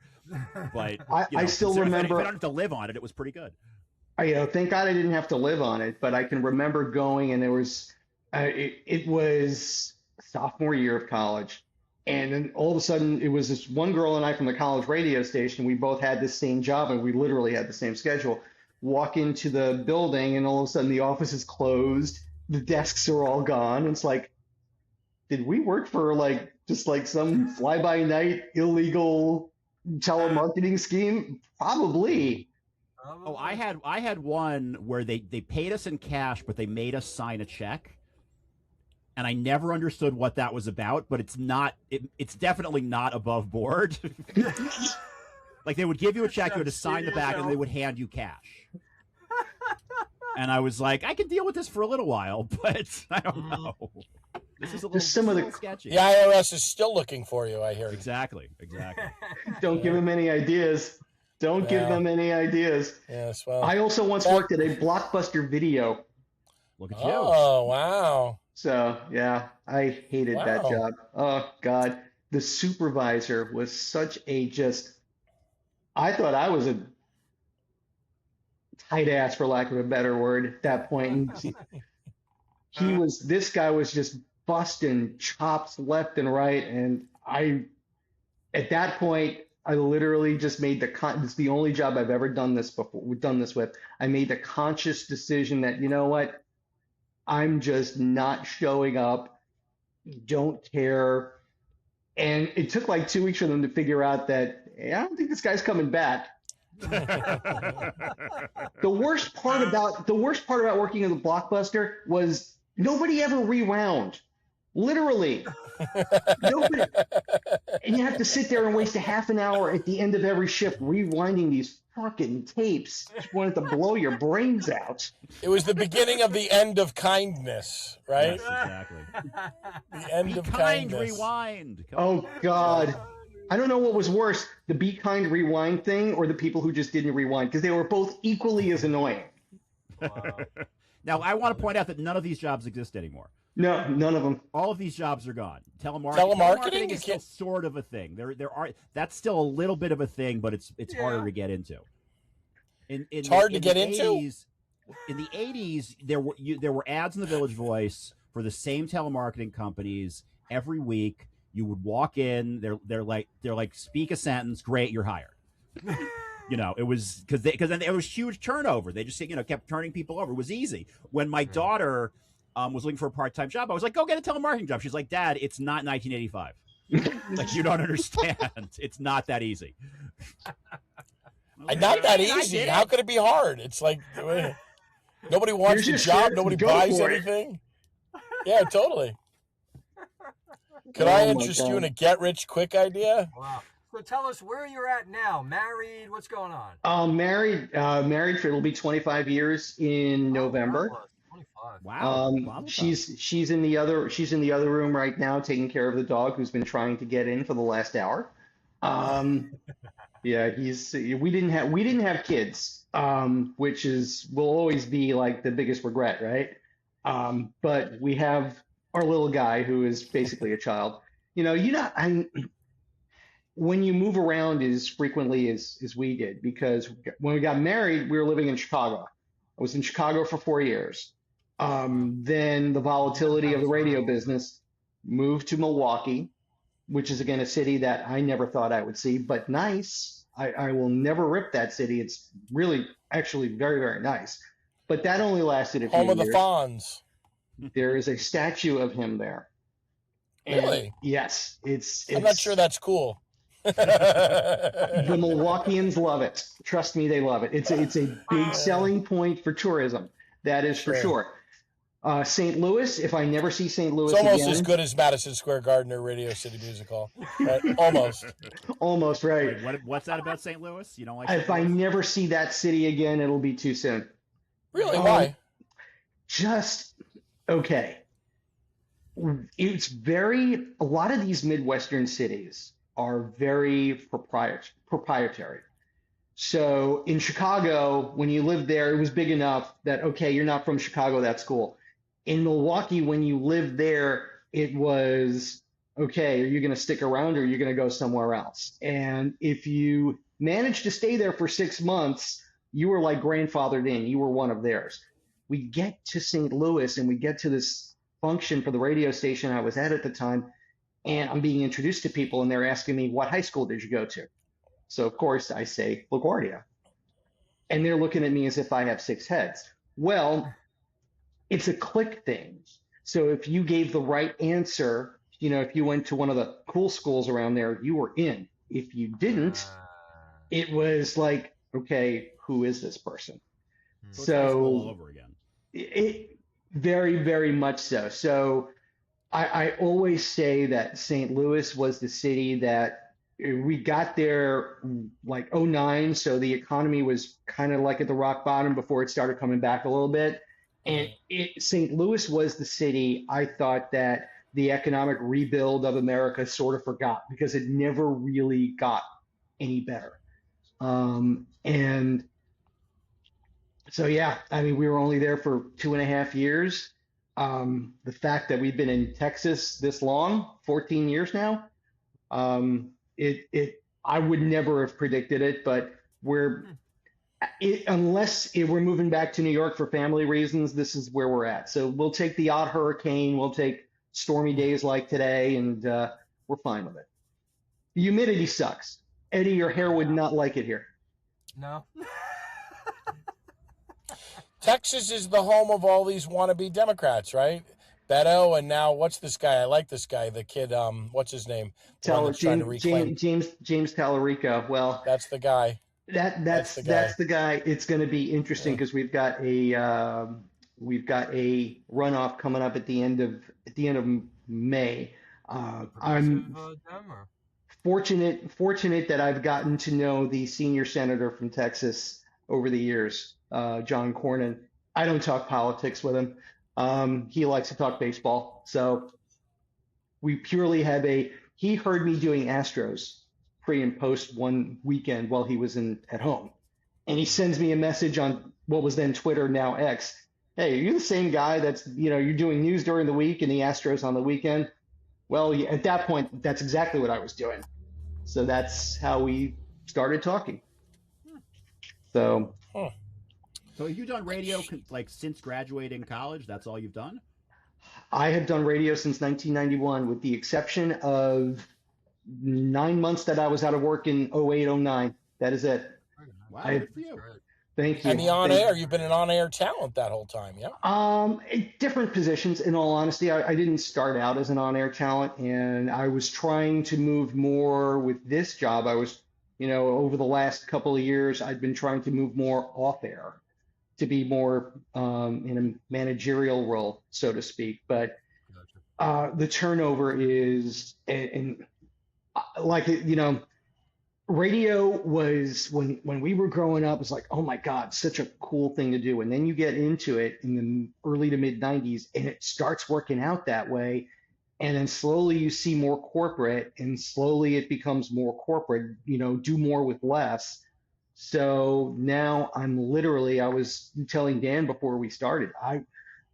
But I still remember. If I don't have to live on it, it was pretty good. Thank God I didn't have to live on it, but I can remember going, and there was, it was sophomore year of college, and then all of a sudden it was this one girl and I from the college radio station. We both had the same job, and we literally had the same schedule. Walk into the building, and all of a sudden the office is closed, the desks are all gone. It's like, did we work for just some fly-by-night illegal telemarketing scheme? Probably. Oh, I had one where they paid us in cash, but they made us sign a check, and I never understood what that was about. But it's definitely not above board. Like, they would give you a check, you had to sign the back, and they would hand you cash. And I was like, I can deal with this for a little while, but I don't know. This is a little sketchy. The IRS is still looking for you, I hear. Exactly. Don't give them any ideas. Don't give them any ideas. Yes, well. I also once worked at a Blockbuster Video. Look at you. Oh, wow. So, yeah, I hated that job. Oh, God. The supervisor was such I thought I was a tight ass, for lack of a better word, at that point. And this guy was just busting chops left and right. And at that point, I literally just made it's the only job I've ever done this with. I made the conscious decision that, you know what? I'm just not showing up. Don't care. And it took 2 weeks for them to figure out that, I don't think this guy's coming back. The worst part about working at the Blockbuster was nobody ever rewound. Literally. Nobody. And you have to sit there and waste a half an hour at the end of every shift rewinding these fucking tapes. Just wanted to blow your brains out. It was the beginning of the end of kindness, right? Yes, exactly. The end of kind, kindness. rewind. Oh, God. I don't know what was worse, the be kind rewind thing or the people who just didn't rewind, because they were both equally as annoying. Wow. Now, I want to point out that none of these jobs exist anymore. No, none of them. All of these jobs are gone. Telemarketing is You still sort of a thing. That's still a little bit of a thing, but it's harder to get into. It's hard to get into? In the 80s, there were ads in the Village Voice for the same telemarketing companies every week. You would walk in, they're like speak a sentence, great, you're hired. It was because then there was huge turnover. They just kept turning people over. It was easy. When my daughter was looking for a part-time job, I was like, go get a telemarketing job. She's like, Dad, it's not 1985. Like, you don't understand. It's not that easy. Not that easy. How could it be hard? It's like nobody wants the job. Nobody buys anything. Yeah, totally. Could I interest you in a get-rich-quick idea? Wow. So tell us where you're at now. Married? What's going on? Married. It'll be 25 years in November. 25. Wow. She's in the other room right now, taking care of the dog who's been trying to get in for the last hour. Yeah, we didn't have kids, which will always be the biggest regret, right? But we have our little guy who is basically a child. When you move around as frequently as we did, because when we got married, we were living in Chicago. I was in Chicago for 4 years. Then the volatility of the radio business moved to Milwaukee, which is, again, a city that I never thought I would see, but nice. I will never rip that city. It's really, actually very, very nice. But that only lasted a few years. Home of the Fonz. There is a statue of him there. Really? Yes. I'm not sure that's cool. The Milwaukeeans love it. Trust me, they love it. It's a big selling point for tourism. That is for sure. St. Louis, if I never see St. Louis again. It's almost again, as good as Madison Square Garden or Radio City Music Hall. Right? Almost. Almost, right. Wait, what's that about St. Louis? You don't like If I never see that city again, it'll be too soon. Really? Why? Just, okay. A lot of these Midwestern cities are very proprietary. So in Chicago, when you lived there, it was big enough that, okay, you're not from Chicago, that's cool. In Milwaukee, when you lived there, it was okay, are you going to stick around or are you going to go somewhere else? And if you manage to stay there for 6 months, you were like grandfathered in. You were one of theirs. We get to St. Louis and we get to this function for the radio station I was at the time, and I'm being introduced to people and they're asking me, what high school did you go to? So of course I say LaGuardia. And they're looking at me as if I have 6 heads. Well, it's a click thing. So if you gave the right answer, if you went to one of the cool schools around there, you were in. If you didn't, it was like, okay, who is this person? So it's high school all over again. It very, very much so. So I always say that St. Louis was the city that we got there like '09. So the economy was kind of like at the rock bottom before it started coming back a little bit. And St. Louis was the city I thought that the economic rebuild of America sort of forgot because it never really got any better. And so, yeah, I mean, we were only there for 2.5 years. The fact that we've been in Texas this long, 14 years now, I would never have predicted it, but unless we're moving back to New York for family reasons, this is where we're at. So we'll take the odd hurricane, we'll take stormy days like today, and we're fine with it. The humidity sucks. Eddie, your hair would not like it here. No. Texas is the home of all these wannabe Democrats, right? Beto, and now what's this guy? I like this guy, the kid. What's his name? James Tallarico. Well, that's the guy. That's the guy. It's going to be interesting because we've got a runoff coming up at the end of May. I'm fortunate that I've gotten to know the senior senator from Texas over the years, John Cornyn. I don't talk politics with him. He likes to talk baseball. So we purely have he heard me doing Astros pre and post one weekend while he was at home. And he sends me a message on what was then Twitter, now X. Hey, are you the same guy that's, you're doing news during the week and the Astros on the weekend? Well, at that point, that's exactly what I was doing. So that's how we started talking. So. So have you done radio like since graduating college? That's all you've done? I have done radio since 1991, with the exception of 9 months that I was out of work in 08, 09. That is it. Wow, good for you. Thank you. And the on-air, you've been an on-air talent that whole time, yeah? Different positions, in all honesty. I didn't start out as an on-air talent, and I was trying to move more with this job. I was, over the last couple of years, I'd been trying to move more off-air to be more in a managerial role, so to speak. But the turnover is, and like, radio was, when we were growing up, it's like, oh my God, such a cool thing to do. And then you get into it in the early to mid 90s and it starts working out that way. And then slowly you see more corporate, and slowly it becomes more corporate, do more with less. So now I was telling Dan before we started,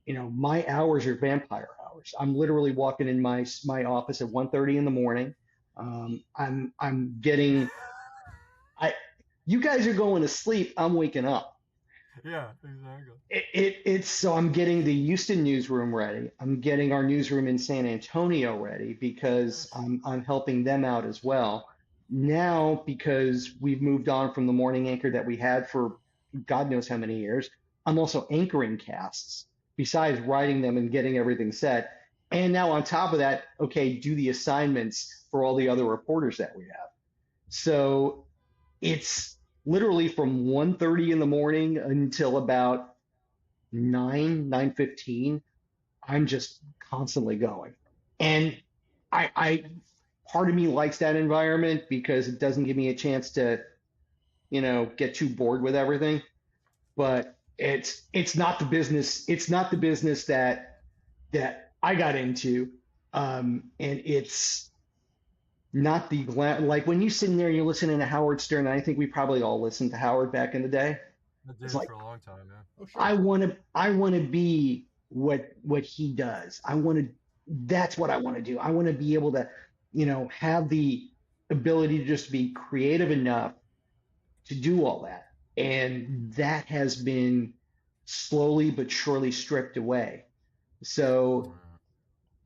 my hours are vampire hours. I'm literally walking in my office at 1:30 in the morning. I'm getting, you guys are going to sleep. I'm waking up. Yeah, exactly. So I'm getting the Houston newsroom ready. I'm getting our newsroom in San Antonio ready because I'm helping them out as well. Now, because we've moved on from the morning anchor that we had for God knows how many years, I'm also anchoring casts besides writing them and getting everything set. And now on top of that, okay, do the assignments for all the other reporters that we have. So it's literally from 1:30 in the morning until about 9:15. I'm just constantly going. And I part of me likes that environment because it doesn't give me a chance to, get too bored with everything. But it's not the business. It's not the business that I got into. And it's not like when you sit in there and you're listening to Howard Stern, and I think we probably all listened to Howard back in the day. I did for a long time, man. Oh, sure. I want to be what he does. I want to that's what I want to do. I want to be able to, have the ability to just be creative enough to do all that. And that has been slowly but surely stripped away. So,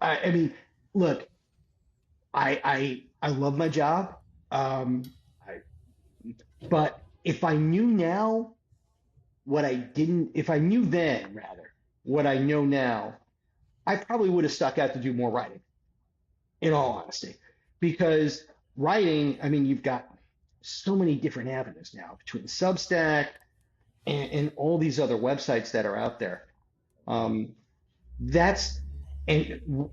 I mean, look, I love my job. I, but if I knew now what I didn't, if I knew then rather what I know now, I probably would have stuck out to do more writing, in all honesty, because writing, I mean, you've got so many different avenues now between Substack and all these other websites that are out there. That's and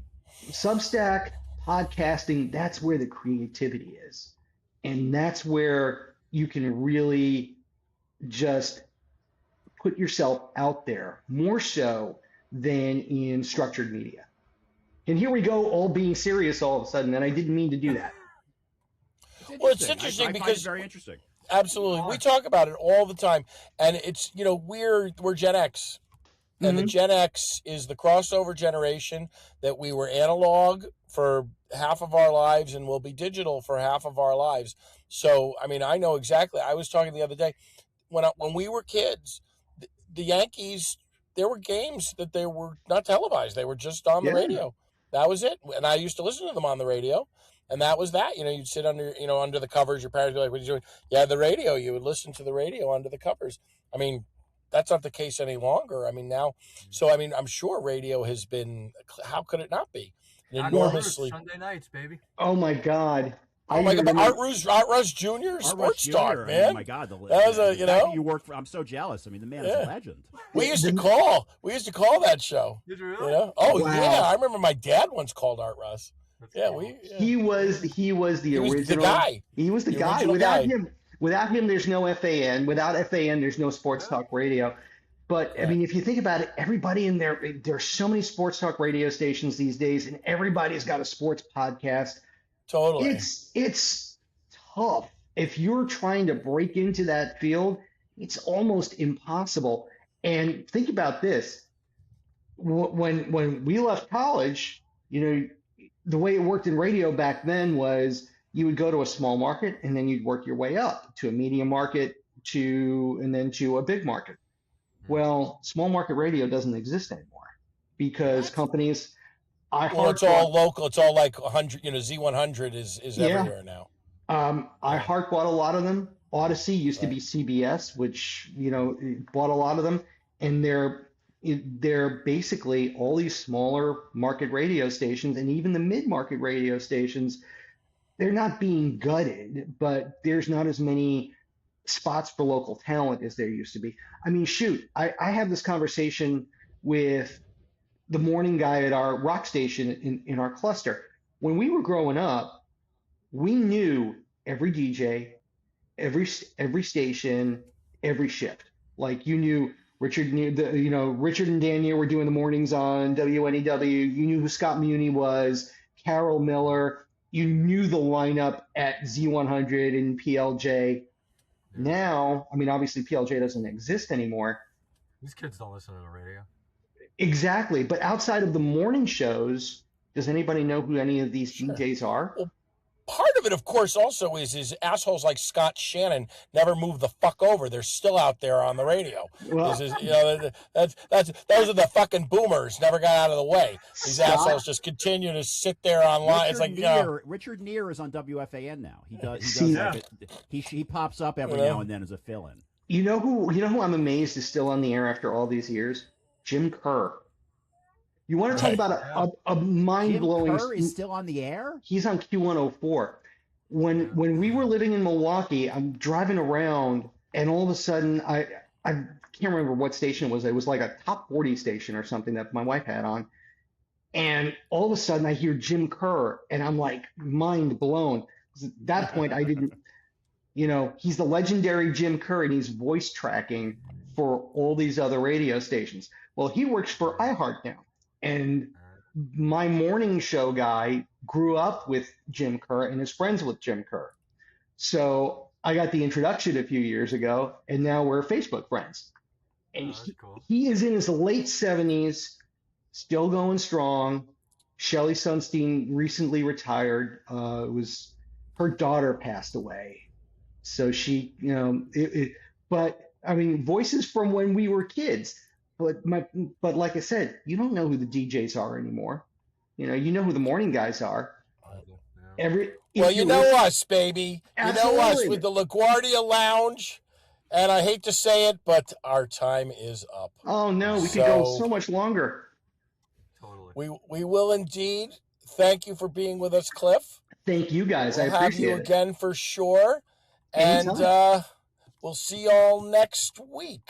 Substack, podcasting, that's where the creativity is. And that's where you can really just put yourself out there more so than in structured media. And here we go, all being serious all of a sudden, and I didn't mean to do that. Well, it's interesting I because find it very interesting. Absolutely, we talk about it all the time, and it's we're Gen X, and the Gen X is the crossover generation that we were analog for half of our lives and will be digital for half of our lives. So, I mean, I know exactly. I was talking the other day when we were kids, the Yankees. There were games that they were not televised; they were just on the radio. That was it, and I used to listen to them on the radio. And that was that. You'd sit under, under the covers. Your parents would be like, "What are you doing?" Yeah, the radio. You would listen to the radio under the covers. I mean, that's not the case any longer. I mean, now, so I mean, I'm sure radio has been. How could it not be? Enormously. Sunday nights, baby. Oh my God. Oh my God! Art Russ Jr. Sports Talk, man. Oh my God! That was you worked for. I'm so jealous. I mean, the man is a legend. We used to call that show. Did you really? Oh wow. Yeah, I remember my dad once called Art Russ. He was the original guy. He was the guy. Without him, there's no FAN. Without FAN, there's no sports talk radio. But I mean, if you think about it, everybody in there's so many sports talk radio stations these days, and everybody's got a sports podcast. Totally. It's tough. If you're trying to break into that field, it's almost impossible. And think about this. When we left college, the way it worked in radio back then was you would go to a small market and then you'd work your way up to a medium market and then to a big market. Well, small market radio doesn't exist anymore because companies. It's all local. It's all like 100. Z100 is everywhere now. iHeart bought a lot of them. Odyssey used to be CBS, which bought a lot of them, and they're basically all these smaller market radio stations, and even the mid-market radio stations. They're not being gutted, but there's not as many spots for local talent as there used to be. I mean, shoot, I have this conversation with the morning guy at our rock station in our cluster. When we were growing up, we knew every DJ, every station, every shift. Like you knew Richard and Daniel were doing the mornings on WNEW. You knew who Scott Muni was, Carol Miller. You knew the lineup at Z100 and PLJ. Now, I mean, obviously PLJ doesn't exist anymore. These kids don't listen to the radio. Exactly. But outside of the morning shows, does anybody know who any of these DJs are? Well, part of it, of course, also is assholes like Scott Shannon never move the fuck over. They're still out there on the radio. Well, those are the fucking boomers. Never got out of the way. These assholes just continue to sit there online. Richard Neer is on WFAN now. He pops up every now and then as a fill-in. You know who I'm amazed is still on the air after all these years? Jim Kerr. You want to talk about a mind-blowing... Jim Kerr is still on the air? He's on Q104. When we were living in Milwaukee, I'm driving around, and all of a sudden, I can't remember what station it was. It was like a top 40 station or something that my wife had on. And all of a sudden, I hear Jim Kerr, and I'm like, mind blown. At that point, I didn't... he's the legendary Jim Kerr, and he's voice tracking for all these other radio stations. Well, he works for iHeart now. And my morning show guy grew up with Jim Kerr and is friends with Jim Kerr. So I got the introduction a few years ago, and now we're Facebook friends. And he is in his late 70s, still going strong. Shelley Sunstein recently retired. It was her daughter passed away, so she, but I mean, voices from when we were kids. But like I said, you don't know who the DJs are anymore. You know who the morning guys are. Well, you know us, baby. Absolutely. You know us with the LaGuardia Lounge. And I hate to say it, but our time is up. Oh no, we could go so much longer. Totally. We will indeed. Thank you for being with us, Cliff. Thank you guys. We'll I appreciate it. have you again for sure. Anytime. And we'll see y'all next week.